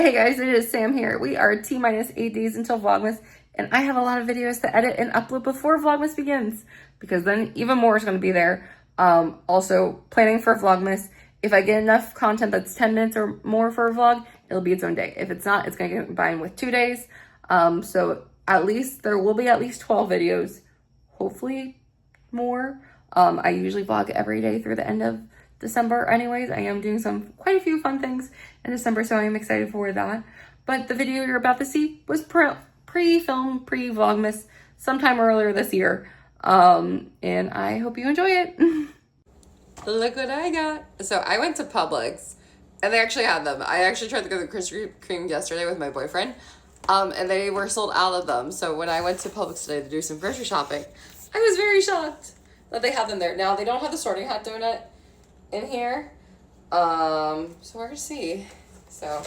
Hey guys, it is Sam here. We are T-minus 8 days until Vlogmas, and I have a lot of videos to edit and upload before Vlogmas begins, because then even more is going to be there. Also, planning for Vlogmas. If I get enough content that's 10 minutes or more for a vlog, it'll be its own day. If it's not, it's going to get combined with 2 days. So at least, there will be at least 12 videos, hopefully more. I usually vlog every day through the end of December anyways. I am doing quite a few fun things in December, so I am excited for that. But the video you're about to see was pre-film, pre-Vlogmas sometime earlier this year. And I hope you enjoy it. Look what I got. So I went to Publix and they actually had them. I actually tried to go to Krispy Kreme yesterday with my boyfriend. And they were sold out of them. So when I went to Publix today to do some grocery shopping, I was very shocked that they have them there. Now they don't have the sorting hat donut in here. So we're gonna see. So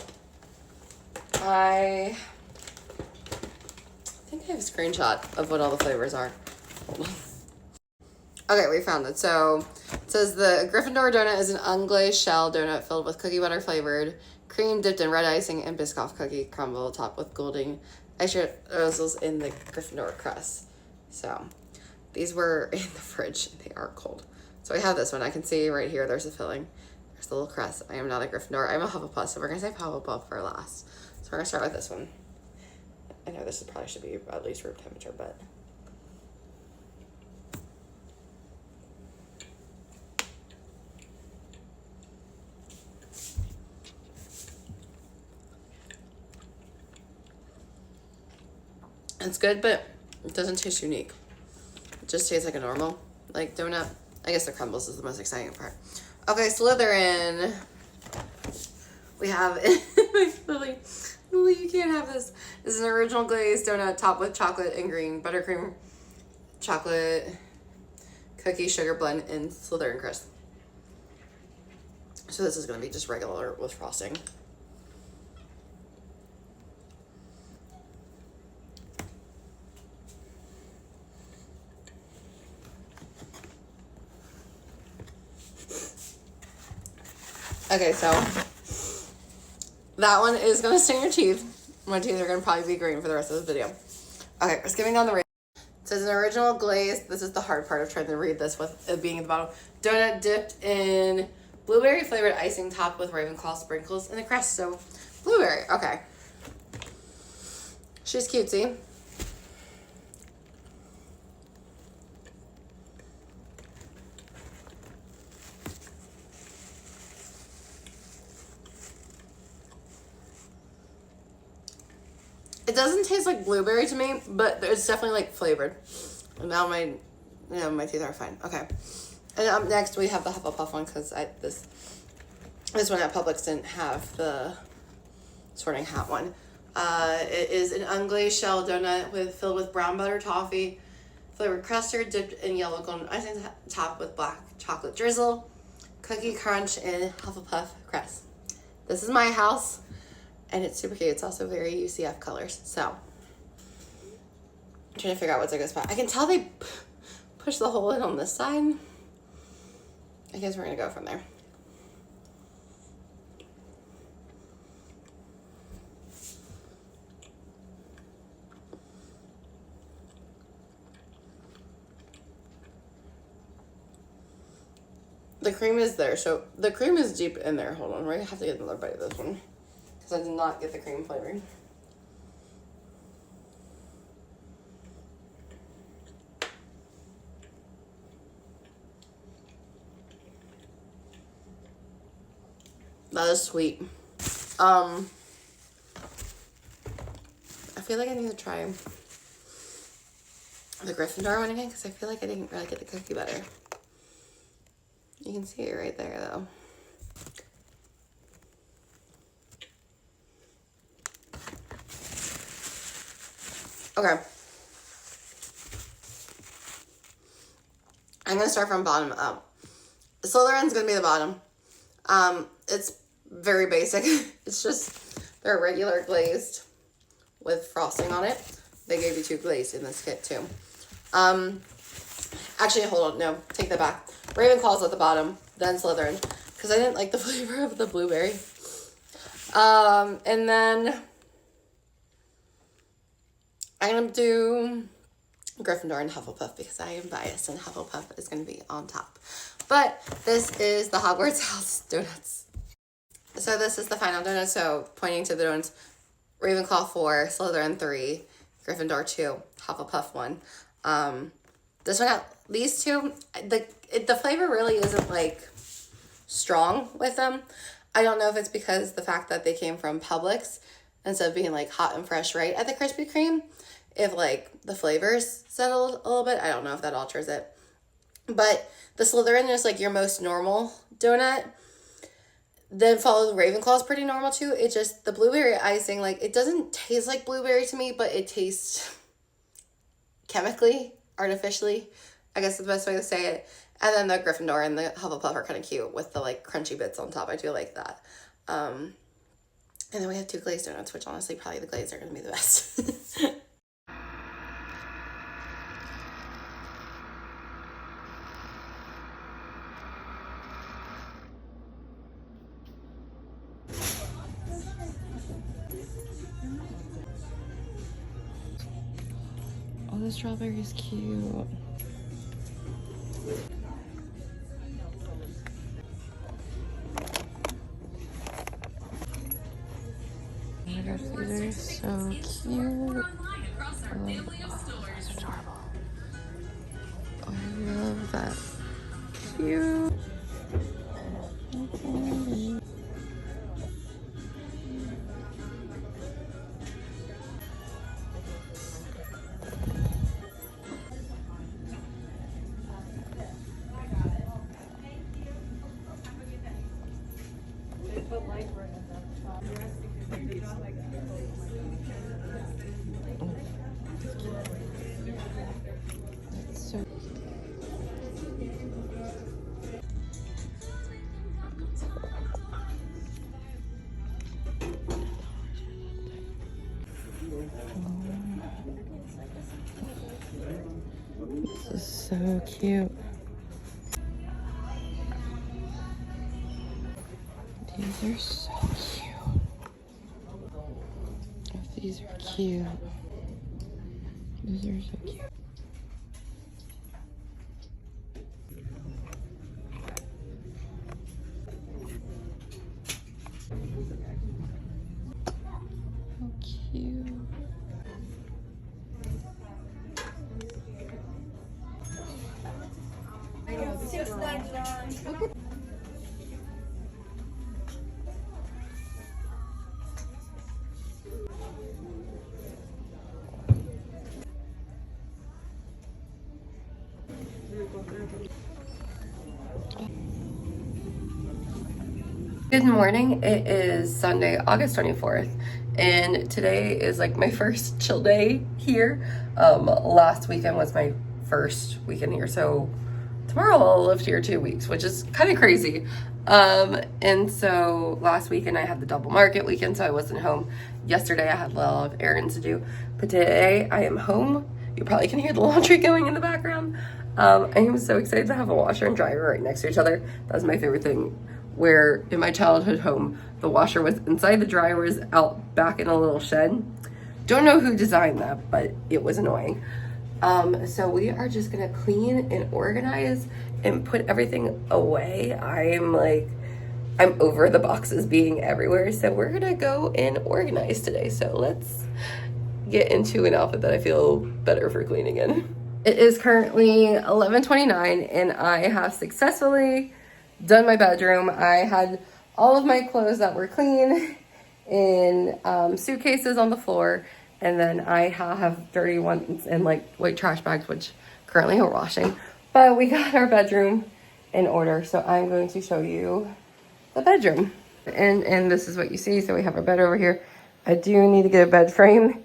I think I have a screenshot of what all the flavors are. Hold on. Okay, we found it. So it says the Gryffindor donut is an unglazed shell donut filled with cookie butter flavored cream dipped in red icing and Biscoff cookie crumble topped with golden ice drizzles in the Gryffindor crust. So these were in the fridge. They are cold. So I have this one. I can see right here there's a filling. There's the little crust. I am not a Gryffindor. I'm a Hufflepuff, so we're going to save Hufflepuff for last. So we're going to start with this one. I know this probably should be at least room temperature, but... it's good, but it doesn't taste unique. It just tastes like a normal, like, donut. I guess the crumbles is the most exciting part. Okay, Slytherin. We have Lily, you can't have this. This is an original glazed donut topped with chocolate and green buttercream, chocolate, cookie, sugar blend, and Slytherin crust. So this is going to be just regular with frosting. Okay, so that one is going to sting your teeth. My teeth are going to probably be green for the rest of the video. Okay, we're skimming down the rating. It says an original glaze. This is the hard part of trying to read this with it being at the bottom. Donut dipped in blueberry flavored icing topped with Ravenclaw sprinkles in the crust. So blueberry, okay. She's cutesy. It doesn't taste like blueberry to me, but it's definitely like flavored. And now my teeth are fine. Okay. And up next we have the Hufflepuff one because this one at Publix didn't have the sorting hat one. It is an unglazed shell donut filled with brown butter toffee, flavored custard dipped in yellow golden icing topped with black chocolate drizzle, cookie crunch, and Hufflepuff crust. This is my house. And it's super cute. It's also very UCF colors. So, I'm trying to figure out what's a good spot. I can tell they push the hole in on this side. I guess we're going to go from there. The cream is there. So, the cream is deep in there. Hold on. We're going to have to get another bite of this one. Because I did not get the cream flavoring. That is sweet. I feel like I need to try the Gryffindor one again because I feel like I didn't really get the cookie butter. You can see it right there though. Okay. I'm going to start from bottom up. Slytherin's going to be the bottom. It's very basic. It's just, they're regular glazed with frosting on it. They gave you 2 glazed in this kit too. Actually, hold on. No, take that back. Ravenclaw's at the bottom, then Slytherin. Because I didn't like the flavor of the blueberry. And then I'm going to do Gryffindor and Hufflepuff because I am biased and Hufflepuff is going to be on top. But this is the Hogwarts House donuts. So this is the final donut. So pointing to the donuts, Ravenclaw 4, Slytherin 3, Gryffindor 2, Hufflepuff 1. This one, these two, the flavor really isn't like strong with them. I don't know if it's because the fact that they came from Publix instead of being like hot and fresh right at the Krispy Kreme. If like the flavors settled a little bit, I don't know if that alters it. But the Slytherin is like your most normal donut. Then followed Ravenclaw is pretty normal too. It just, the blueberry icing, like it doesn't taste like blueberry to me, but it tastes chemically, artificially, I guess is the best way to say it. And then the Gryffindor and the Hufflepuff are kind of cute with the like crunchy bits on top. I do like that. And then we have 2 glazed donuts, which honestly probably the glazed are going to be the best. Oh, the strawberry is cute. Oh my gosh, these are so cute. Oh, that's adorable. Oh, I love that. Cute. That's so this is so cute. These are so cute. Oh, these are cute. These are so cute. How cute. Good morning. It is Sunday, August 24th, and today is like my first chill day here. Last weekend was my first weekend here, so tomorrow I'll live here 2 weeks, which is kind of crazy. And so last weekend I had the double market weekend, so I wasn't home. Yesterday I had a lot of errands to do, but today I am home. You probably can hear the laundry going in the background. I am so excited to have a washer and dryer right next to each other. That was my favorite thing. Where in my childhood home, the washer was inside, the dryer was out back in a little shed. Don't know who designed that, but it was annoying. So we are just gonna clean and organize and put everything away. I'm over the boxes being everywhere. So we're gonna go and organize today. So let's get into an outfit that I feel better for cleaning in. It is currently 11:29 and I have successfully done my bedroom. I had all of my clothes that were clean in suitcases on the floor, and then I have dirty ones in like white trash bags, which currently are washing. But we got our bedroom in order, so I'm going to show you the bedroom. And this is what you see. So we have our bed over here. I do need to get a bed frame,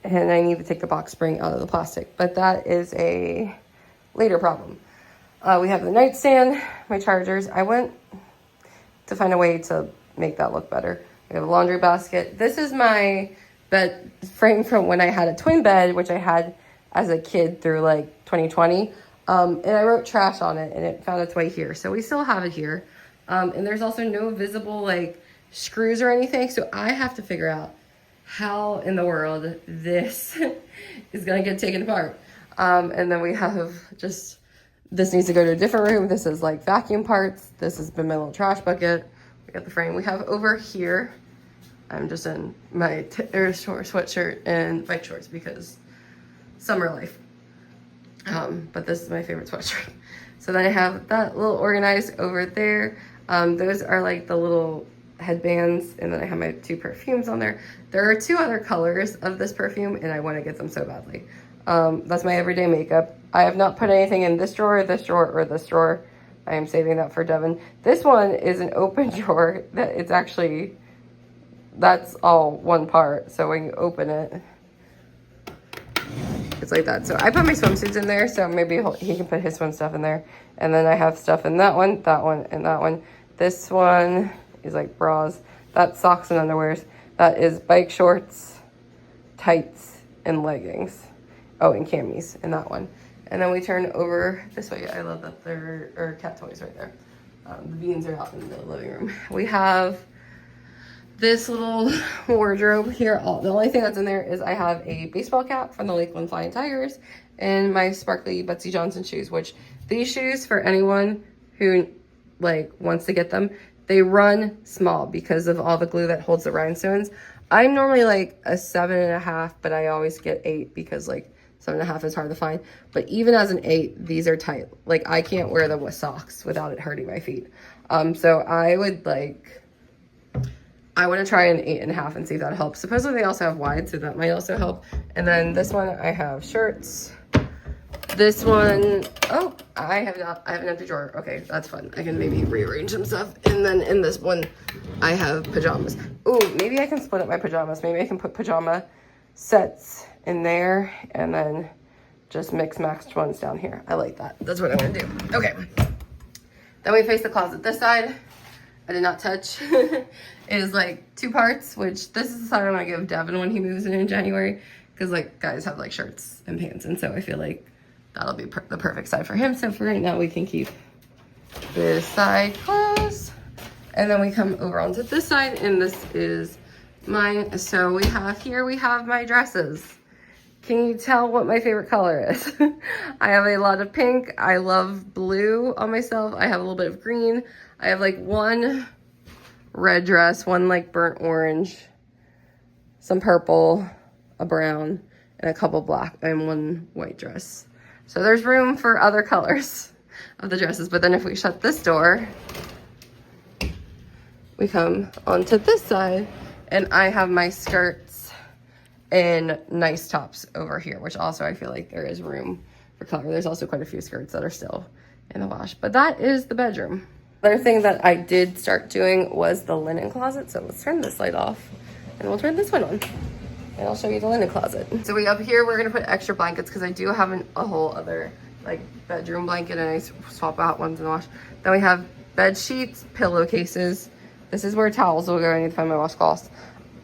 and I need to take the box spring out of the plastic, but that is a later problem. We have the nightstand, my chargers. I went to find a way to make that look better. We have a laundry basket. This is my bed frame from when I had a twin bed, which I had as a kid through like 2020. And I wrote trash on it and it found its way here. So we still have it here. And there's also no visible like screws or anything. So I have to figure out how in the world this is gonna get taken apart. And then we have just, this needs to go to a different room. This is like vacuum parts. This has been my little trash bucket. We got the frame. We have over here, I'm just in my Airshore sweatshirt and bike shorts because summer life. But this is my favorite sweatshirt. So then I have that little organized over there. Those are like the little headbands, and then I have my 2 perfumes on there. There are 2 other colors of this perfume, and I want to get them so badly. That's my everyday makeup. I have not put anything in this drawer, or this drawer. I am saving that for Devin. This one is an open drawer that it's actually, that's all one part. So when you open it, it's like that. So I put my swimsuits in there, so maybe he can put his swim stuff in there. And then I have stuff in that one, and that one. This one is like bras. That's socks and underwears. That is bike shorts, tights, and leggings. Oh, and camis in that one. And then we turn over this way. I love that there are cat toys right there. The beans are out in the living room. We have this little wardrobe here. The only thing that's in there is I have a baseball cap from the Lakeland Flying Tigers and my sparkly Betsey Johnson shoes, which these shoes, for anyone who like wants to get them, they run small because of all the glue that holds the rhinestones. I'm normally like a 7.5, but I always get 8 because like 7.5 is hard to find. But even as an 8, these are tight. Like I can't wear them with socks without it hurting my feet. So I would like, I want to try an 8.5 and see if that helps. Supposedly they also have wide, so that might also help. And then this one, I have shirts. This one, oh, I have an empty drawer. Okay, that's fun. I can maybe rearrange some stuff. And then in this one, I have pajamas. Ooh, maybe I can split up my pajamas. Maybe I can put pajama sets in there and then just mix matched ones down here. I like that. That's what I'm gonna do. Okay. Then we face the closet. This side, I did not touch. It is like 2 parts, which this is the side I'm gonna give Devin when he moves in January. Because like guys have like shirts and pants, and so I feel like that'll be the perfect side for him. So for right now, we can keep this side closed. And then we come over onto this side, and this is mine. So we have my dresses. Can you tell what my favorite color is? I have a lot of pink. I love blue on myself. I have a little bit of green. I have like 1 red dress, 1 like burnt orange, some purple, a brown, and a couple black, and 1 white dress. So there's room for other colors of the dresses. But then if we shut this door, we come onto this side, and I have my skirts and nice tops over here, which also I feel like there is room for color. There's also quite a few skirts that are still in the wash, but that is the bedroom. Another thing that I did start doing was the linen closet. So let's turn this light off and we'll turn this one on. And I'll show you the linen closet. So up here, we're gonna put extra blankets because I do have a whole other like bedroom blanket, and I swap out ones in the wash. Then we have bed sheets, pillowcases. This is where towels will go. I need to find my washcloths.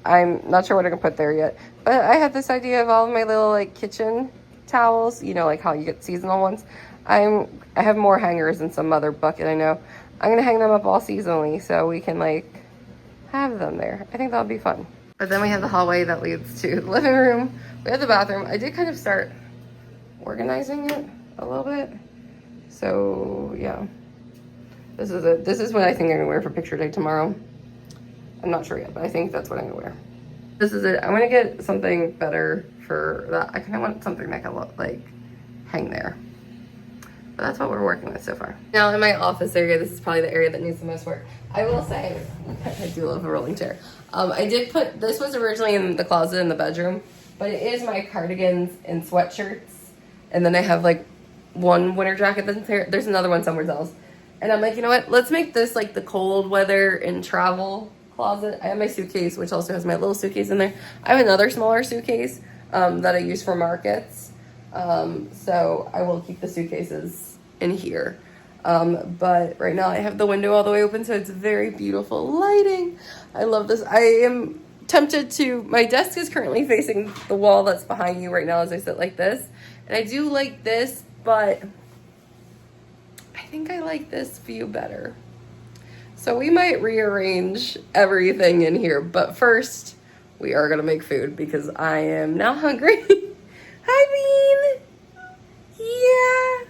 I'm not sure what I can put there yet, but I have this idea of all of my little like kitchen towels, you know, like how you get seasonal ones. I have more hangers in some other bucket, I know. I'm gonna hang them up all seasonally so we can like have them there. I think that'll be fun. But then we have the hallway that leads to the living room. We have the bathroom. I did kind of start organizing it a little bit. So yeah, this is what I think I'm gonna wear for picture day tomorrow. I'm not sure yet, but I think that's what I'm gonna wear. This is it. I'm gonna get something better for that. I kind of want something that can look like hang there. But that's what we're working with so far. Now in my office area, this is probably the area that needs the most work. I will say, I do love a rolling chair. I did put, this was originally in the closet in the bedroom, but it is my cardigans and sweatshirts. And then I have like 1 winter jacket that's here. There's another one somewhere else. And I'm like, you know what? Let's make this like the cold weather and travel closet. I have my suitcase, which also has my little suitcase in there. I have another smaller suitcase that I use for markets. So I will keep the suitcases in here. But right now I have the window all the way open, so it's very beautiful lighting. I love this. I am tempted to, my desk is currently facing the wall that's behind you right now as I sit like this. And I do like this, but I think I like this view better. So we might rearrange everything in here, but first we are gonna make food because I am now hungry. Hi, Bean. Yeah.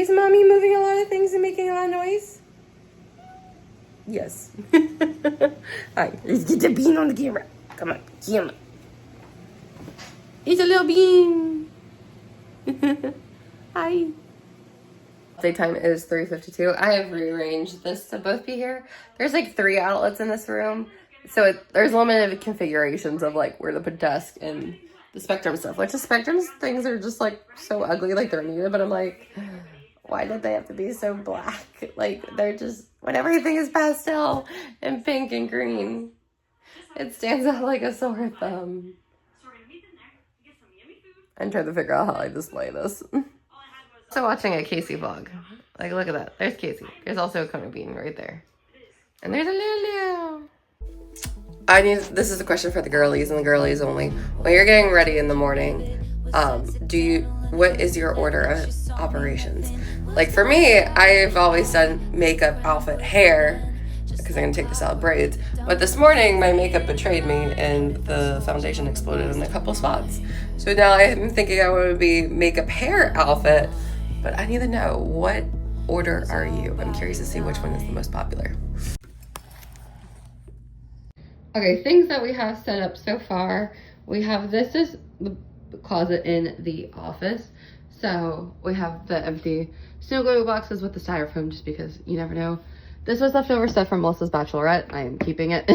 Is mommy moving a lot of things and making a lot of noise? Yes. Hi. Let's get the bean on the camera. Come on, camera. He's a little bean. Hi. Daytime is 3:52. I have rearranged this to both be here. There's like 3 outlets in this room. So there's limited configurations of like where to put desk and the Spectrum stuff. Like the Spectrum's things are just like so ugly, like they're needed, but I'm like, why did they have to be so black? Like they're just, when everything is pastel and pink and green, it stands out like a sore thumb. I'm trying to figure out how I display this. So watching a Casey vlog. Like, look at that. There's Casey. There's also a Kona Bean right there. And there's a Lulu. This is a question for the girlies and the girlies only. When you're getting ready in the morning, what is your order of operations? Like for me, I've always done makeup, outfit, hair, because I'm gonna take this out braids. But this morning, my makeup betrayed me and the foundation exploded in a couple spots. So now I'm thinking I want to be makeup, hair, outfit. But I need to know, what order are you? I'm curious to see which one is the most popular. Okay, things that we have set up so far. We have, this is the closet in the office. So we have the empty snow globe boxes with the styrofoam just because you never know. This was leftover stuff from Melissa's bachelorette. I am keeping it.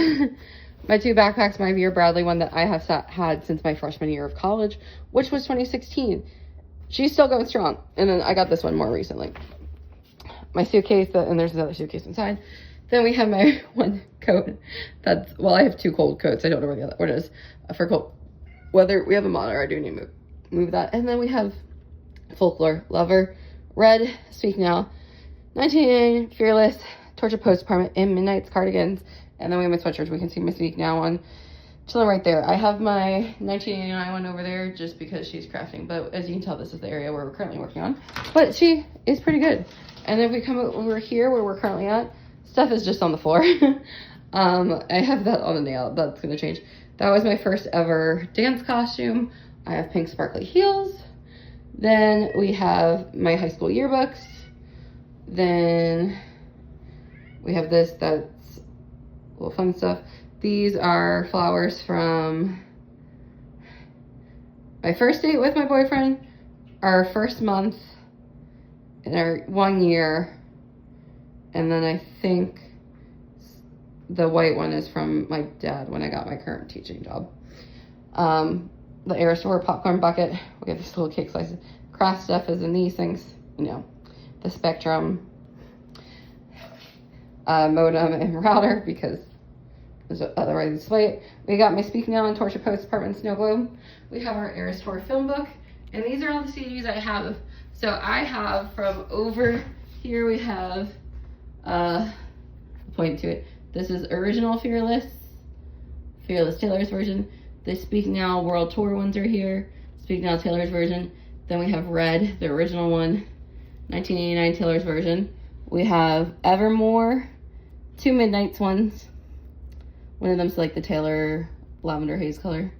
My 2 backpacks, my Vera Bradley one that I have had since my freshman year of college, which was 2016. She's still going strong. And then I got this one more recently. My suitcase, and there's another suitcase inside. Then we have my one coat. I have 2 cold coats. I don't know where the other one is. For cold weather, we have a monitor. I do need to move that. And then we have Folklore, Lover, Red, Speak Now, 1989, Fearless, Torture Post Department, and Midnight's cardigans. And then we have my sweatshirts. We can see my Speak Now one chilling right there. I have my 1989 one over there just because she's crafting. But as you can tell, this is the area where we're currently working on. But she is pretty good. And then if we come over here where we're currently at, stuff is just on the floor. I have that on a nail. That's going to change. That was my first ever dance costume. I have pink sparkly heels. Then we have my high school yearbooks. Then we have this, that's a little fun stuff. These are flowers from my first date with my boyfriend, our first month, and our 1 year. And then I think the white one is from my dad when I got my current teaching job. The Aerostore popcorn bucket. We have this little cake slice. Craft stuff is in these things, you know, the Spectrum modem and router because there's other way to display it. We got my Speak Now and Torture Post Department Snow Globe. We have our Aerostore film book, and these are all the CDs I have. So I have from over here, we have, point to it. This is original Fearless Taylor's version. The Speak Now World Tour ones are here. Speak Now Taylor's version. Then we have Red, the original one, 1989 Taylor's version. We have Evermore, 2 Midnights ones. One of them's like the Taylor Lavender Haze color.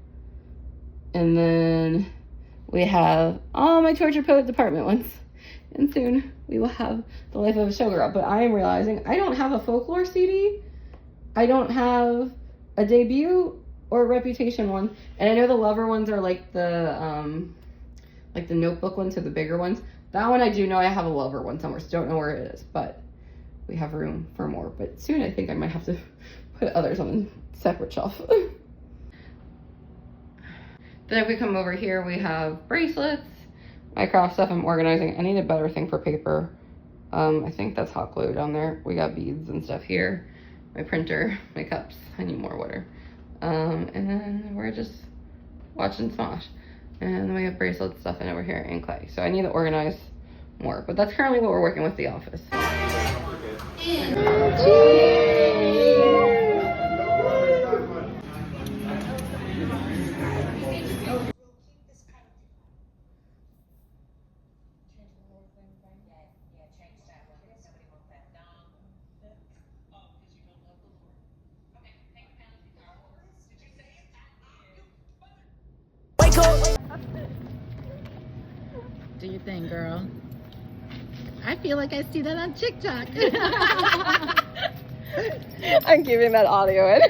And then we have all my Torture Poet Department ones. And soon we will have The Life of a Showgirl. But I am realizing I don't have a Folklore CD. I don't have a debut or a Reputation one. And I know the Lover ones are like the notebook ones, so the bigger ones. That one I do know I have a Lover one somewhere, so don't know where it is. But we have room for more. But soon I think I might have to put others on a separate shelf. Then if we come over here, we have bracelets, my craft stuff I'm organizing. I need a better thing for paper. I think that's hot glue down there. We got beads and stuff here. My printer, my cups. I need more water. And then we're just watching Smosh. And then we have bracelet stuff in over here and clay. So I need to organize more. But that's currently what we're working with the office. Do your thing, girl. I feel like I see that on TikTok. I'm keeping that audio in.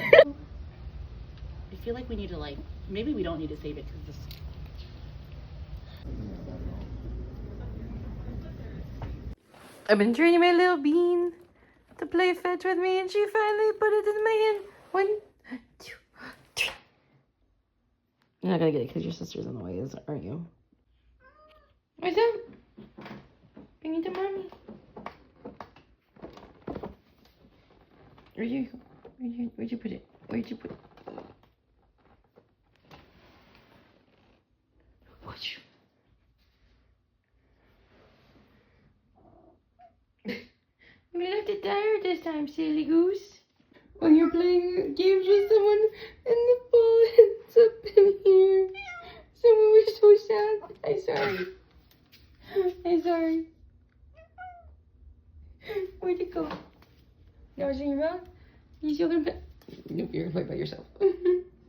I feel like we need to like, maybe we don't need to save it because this. I've been training my little bean to play fetch with me, and she finally put it in my hand. 1, 2, 3. You're not gonna get it because your sister's in the way, aren't you? What's up? Bring it to mommy. Where'd you put it? Where'd you put it? Watch. You don't have to tire this time, silly goose. When you're playing games with someone and the ball ends up in here. Someone was so sad. I'm sorry. I'm sorry. Where'd it go? Now it's in your mouth? You still gonna play? Nope, you're gonna play by yourself.